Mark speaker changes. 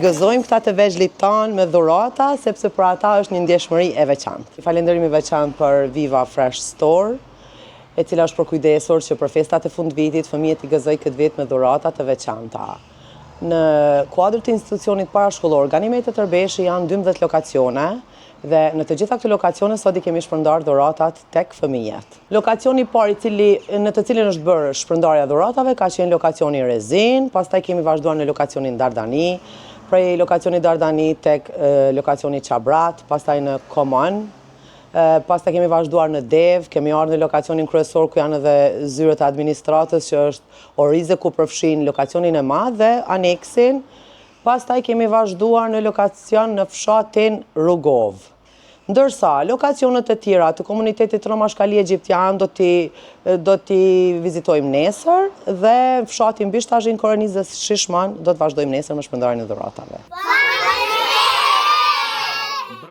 Speaker 1: gëzojmë këta të vegjlit tanë me dhurata, sepse për ata është një ndjeshmëri e veçantë. Falenderimi veçantë për Viva Fresh Store, e cila është përkujdesur që për festat e fundvitit fëmijët i gëzoj këtë vit me dhurata të veçanta. Në kuadër të institucionit parashkollor, Ganimetet Tërbeshi janë 12 lokacione dhe në të gjitha këto lokacione sot i kemi shpërndar dhuratat tek fëmijët. Lokacioni i parë në të cilin është bërë shpërndarja dhuratave ka qenë lokacioni Rezin, pastaj kemi vazhduar në lokacionin Dardani, prej lokacioni Dardani tek lokacioni Qabrat, pastaj në Komon. Pastaj kemi vazhduar në Dev, kemi ardhur në lokacionin kryesor ku janë edhe zyrët e administratës që është Orize ku përfshin lokacionin e madh dhe aneksin. Pastaj kemi vazhduar në lokacion në fshatin Rugov. Ndërsa lokacionet e tjera të komunitetit Roma Shkali Egjiptian do t'i vizitojmë nesër dhe fshatin Bishtazhin Koronizës Shishman do të vazhdojmë nesër me shpërndarjen e dhuratave.